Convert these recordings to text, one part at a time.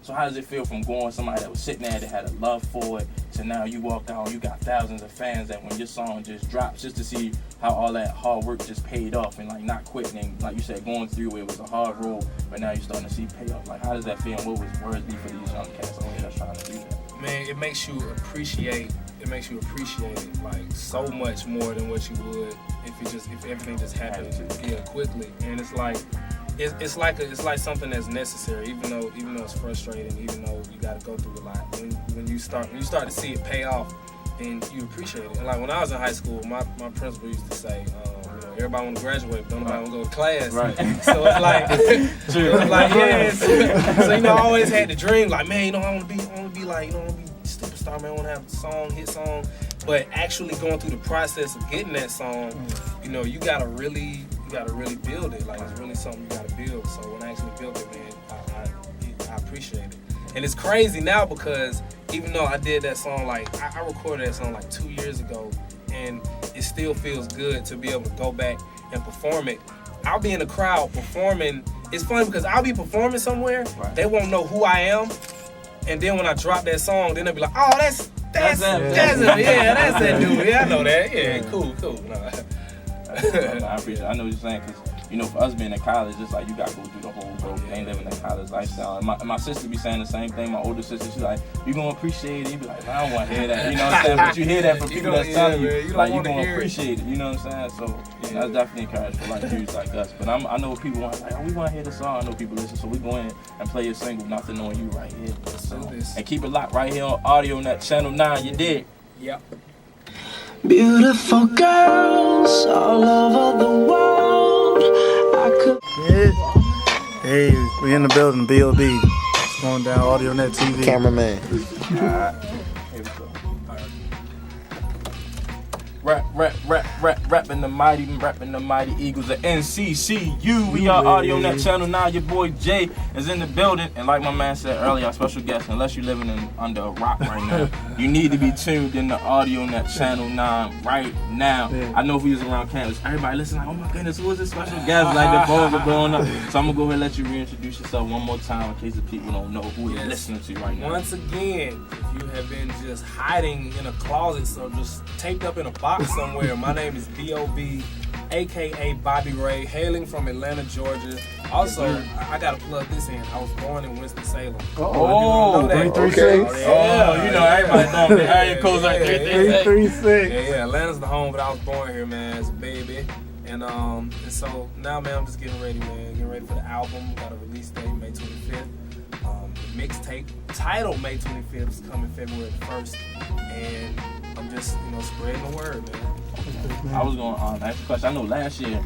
So how does it feel from going somebody that was sitting there that had a love for it to now you walk out and you got thousands of fans that when your song just drops, just to see how all that hard work just paid off and like not quitting and like you said, going through it was a hard road, but now you're starting to see payoff. Like how does that feel and what would words be for these young cats out here that's trying to do that? Man, it makes you appreciate it like so much more than what you would if everything just happened quickly. And it's like it's like something that's necessary, even though it's frustrating, even though you got to go through a lot. When you start to see it pay off, then you appreciate it. And like when I was in high school, my principal used to say, everybody want to graduate, but don't nobody want to go to class. Right. So it's like, So I always had the dream, like, man, I want to be like, I want to be superstar, man. I want to have a song, hit song. But actually going through the process of getting that song, you gotta really build it. Like it's really something you gotta build. So when I actually built it, man, I appreciate it. And it's crazy now because even though I did that song, like I recorded that song like 2 years ago, and it still feels good to be able to go back and perform it. I'll be in the crowd performing. It's funny because I'll be performing somewhere, they won't know who I am, and then when I drop that song, then they'll be like, oh, that's it. Yeah, that's that dude. Yeah, I know that. Yeah, cool. No. I appreciate it. I know what you're saying because, for us being in college, it's like you got to go through the whole road. Ain't living that college lifestyle. And my sister be saying the same thing. My older sister, she's like, you going to appreciate it? You be like, I don't want to hear that. You know what I'm saying? But you hear that from people that's telling you, like, you going to appreciate it. You know what I'm saying? So that's definitely encouraged for like dudes like us. But I know people want, like, we want to hear the song. I know people listen. So we go in and play your single, Nothing on You right here. So, and keep it locked right here on AudioNet Channel 9. You dig? Yep. Beautiful girls all over the world. Hey, we in the building, B.O.B. It's going down, AudioNet TV. Cameraman. Here we go. Repping the mighty Eagles of NCCU. We are AudioNet Channel 9. Your boy Jay is in the building. And like my man said earlier, our special guest, unless you're living under a rock right now, you need to be tuned in to AudioNet Channel 9 right now. Yeah. I know if we was around campus, everybody listen like, oh my goodness, who is this special guest? Like the phones are blowing up. So I'm going to go ahead and let you reintroduce yourself one more time in case the people don't know who you're listening to right now. Once again, if you have been just hiding in a closet, so just taped up in a box somewhere, my name is B.O.B., a.k.a. Bobby Ray, hailing from Atlanta, Georgia. Also, I got to plug this in. I was born in Winston-Salem. Oh, 336. Everybody know the area codes like 336. Yeah, Atlanta's the home, but I was born here, man, as a baby. And so now, man, I'm just getting ready, man. Getting ready for the album. Got a release date, May 25th. The mixtape titled May 25th is coming February 1st. And I'm just, spreading the word, man. I was going to ask you a question. I know last year,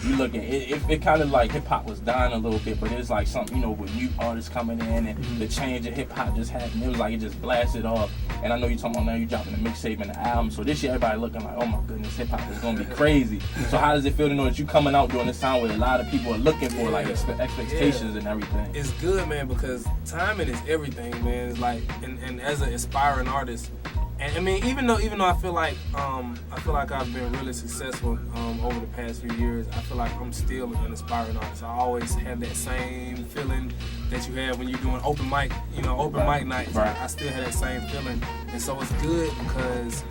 you look at it, it kind of like hip hop was dying a little bit, but it's like something, with new artists coming in and the change of hip hop just happened. It was like it just blasted off. And I know you're talking about now you're dropping the mixtape and the album. So this year, everybody looking like, oh my goodness, hip hop is going to be crazy. So how does it feel to know that you coming out during this time where a lot of people are looking for like expectations and everything? It's good, man, because timing is everything, man. It's like, and as an aspiring artist, and I mean, even though I feel like I've been really successful over the past few years, I feel like I'm still an aspiring artist. I always have that same feeling that you have when you're doing open mic, mic nights. Right. I still have that same feeling, and so it's good because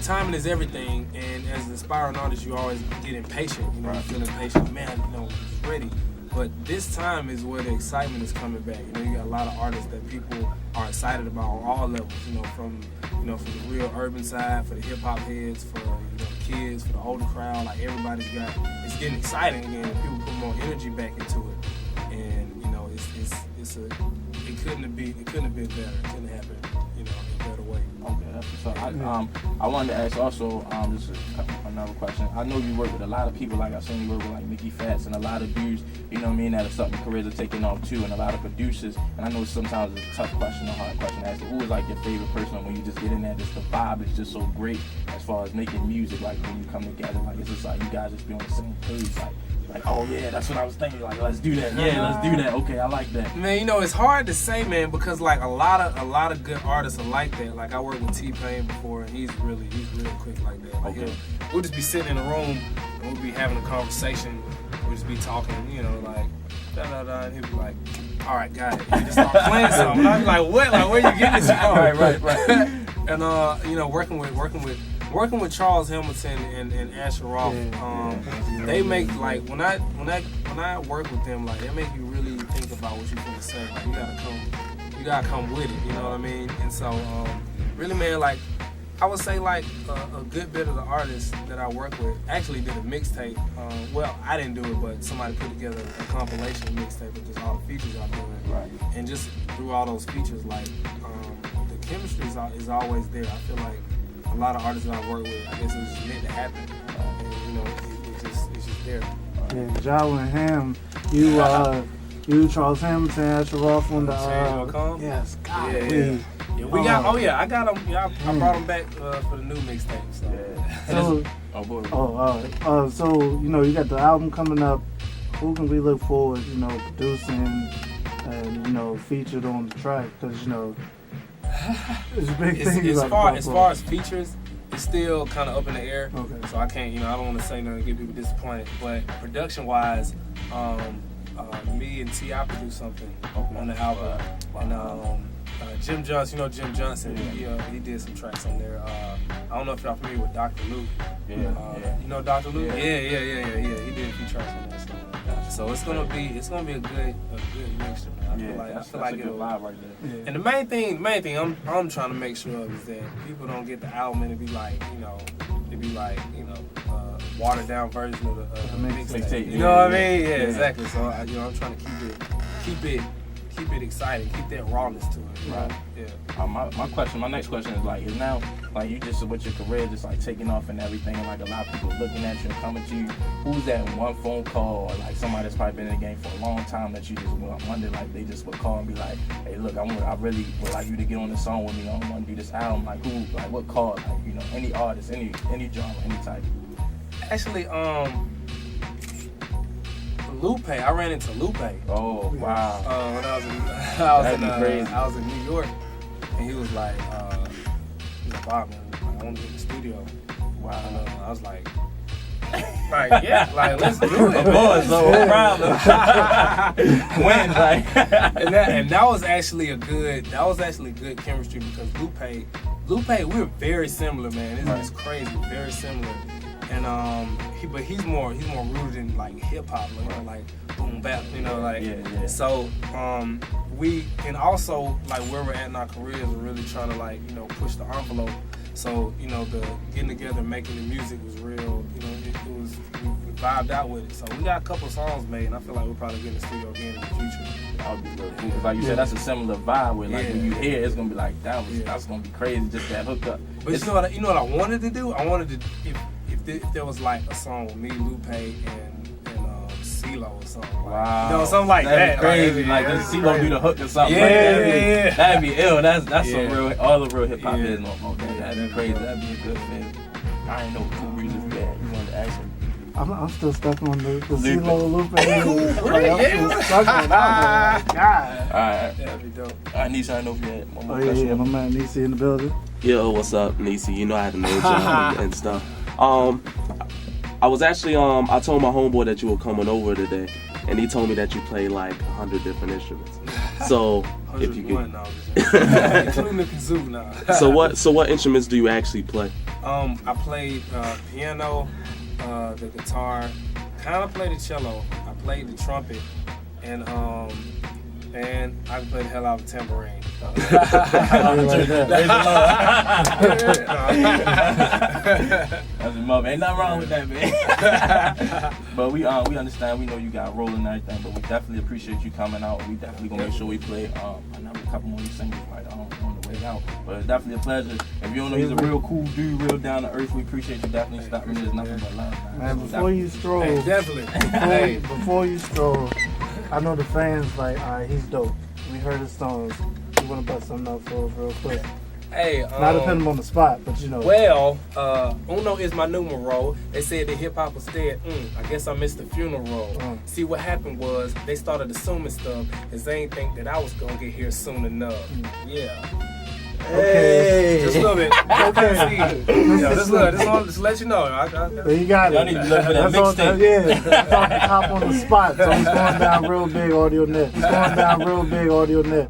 timing is everything. And as an aspiring artist, you always get impatient. You feel impatient, man. It's ready. But this time is where the excitement is coming back. You got a lot of artists that people are excited about on all levels. From the real urban side, for the hip hop heads, for the kids, for the older crowd. Like everybody's it's getting exciting again. People put more energy back into it, and it couldn't have been better. It couldn't happen, in a better way. Okay, that's what's up. I wanted to ask also just another question. I know you work with a lot of people. Like I seen you work with like Mickey Fats and a lot of dudes. That are something careers are taking off too, and a lot of producers. And I know sometimes it's a tough question, a hard question to ask. Who is like your favorite person when you just get in there? Just the vibe is just so great as far as making music. Like when you come together, like it's just like you guys just be on the same page. Like, oh yeah, that's what I was thinking. Like, let's do that. Yeah, let's do that. Okay, I like that. Man, it's hard to say, man, because like a lot of good artists are like that. Like I worked with T-Pain before, and he's real quick like that. Like we'll just be sitting in a room, we'll be having a conversation, we'll just be talking, you know, like, da-da-da, and he'll be like, all right, got it. And he just start playing something. And I'd be like, what? Like, where you getting this from? Right. And, you know, working with Charles Hamilton and Asher Roth, they make, like, when I work with them, like, they make you really think about what you're gonna say. Like, you gotta come with it, you know what I mean? And so, really, man, like, I would say, like, a good bit of the artists that I work with actually did a mixtape. Well, I didn't do it, but somebody put together a compilation mixtape with just all the features I'm doing. Right. And just through all those features, like, the chemistry is always there. I feel like a lot of artists that I work with, I guess it was just meant to happen. And, you know, it's just there. Yeah, Ja and Ham, you, Charles Hamilton, Asher Roth on the yes, God. Yeah, we got. Oh yeah, I got them. Yeah, I brought them back for the new mixtape. So. So, you know, you got the album coming up. Who can we look forward, you know, producing and, you know, featured on the track? Because, you know, it's a big thing. As far as features, it's still kind of up in the air. Okay. So I can't, you know, I don't want to say nothing to get people disappointed. But production wise, me and T.I. produced something on the album. And Jim Johnson, you know Jim Johnson, he did some tracks on there. I don't know if y'all familiar with Dr. Luke. You know Dr. Luke? Yeah. He did a few tracks on that. So it's gonna be a good mixture, man. I feel like it'll vibe right there. Yeah. And the main thing I'm trying to make sure of is that people don't get the album and it be like, watered down version of the mixtape. You know what I mean? Yeah, exactly. So I'm trying to keep it exciting, keep that rawness to it. Right. Yeah. My next question is like, is now like you just with your career just like taking off and everything, and like a lot of people looking at you and coming to you. Who's that one phone call or like somebody that's probably been in the game for a long time that you just wonder like they just would call and be like, hey, look, I really would like you to get on the song with me. I want to do this album. Like who? Like what call? Like you know, any artist, any genre, any type. Actually, Lupe. I ran into Lupe. Oh wow! When I was in New York, and he was like, "Bob, man, I want to get in the studio." Wow! And, I was like, yeah, like let's do it. Of course, no problem. When like, and that was actually good chemistry because Lupe, we were very similar, man. It's crazy, very similar. And but he's more rooted in like hip hop, you know, like boom bap, you know, like. Yeah. So we and also like where we're at in our careers, we're really trying to like push the envelope. So the getting together, making the music was real. You know, we vibed out with it. So we got a couple songs made, and I feel like we'll probably get in the studio again in the future. That would be real cool. Cause like you said, that's a similar vibe where like when you hear it, it's gonna be like that's gonna be crazy, just that hookup. But you know what I wanted to do? I wanted to if there was like a song with me, Lupe, and CeeLo or something. Wow. Something like that'd that. Be crazy. Like CeeLo do the hook or something. Yeah. That'd be ill. That's some real, all the real hip hop is no more. That'd be crazy. That'd be a good fit. I ain't know who really you wanted to ask him. I'm still stuck on the CeeLo Lupe. I'm still stuck on that one. God. Alright. That'd be dope. Alright, Nisha, I know if you had one more question. Yeah, my man Nisi in the building. Yo, what's up, Nisi? You know I had to know you and stuff. I was actually I told my homeboy that you were coming over today, and he told me that you play like 100 different instruments. So if you could, including the kazoo now. So what instruments do you actually play? I play piano, the guitar, kind of play the cello. I played the trumpet, and I can play the hell out of tambourine. That's a mother. Ain't nothing wrong with that, man. But we understand. We know you got a role and everything, but we definitely appreciate you coming out. We definitely gonna make sure we play another couple more of these singles right on the way out. But it's definitely a pleasure. If you don't know, he's a real cool dude, real down to earth. We appreciate you definitely stopping. There's nothing but love, man. Before you stroll, before you stroll, I know the fans like, he's dope. We heard his songs. We want to bust something up for us real quick. Hey, not to put him on the spot, but Well, Uno is my numero. They said that hip hop was dead. I guess I missed the funeral. See, what happened was they started assuming stuff, cause they ain't think that I was gonna get here soon enough. Yeah. Okay. Just a little bit. Okay. Yo, just to let you know. You got Y'all it. need to look for that That's on, mixtape. yeah, it's on the top on the spot. So he's going down real big AudioNet. He's going down real big AudioNet.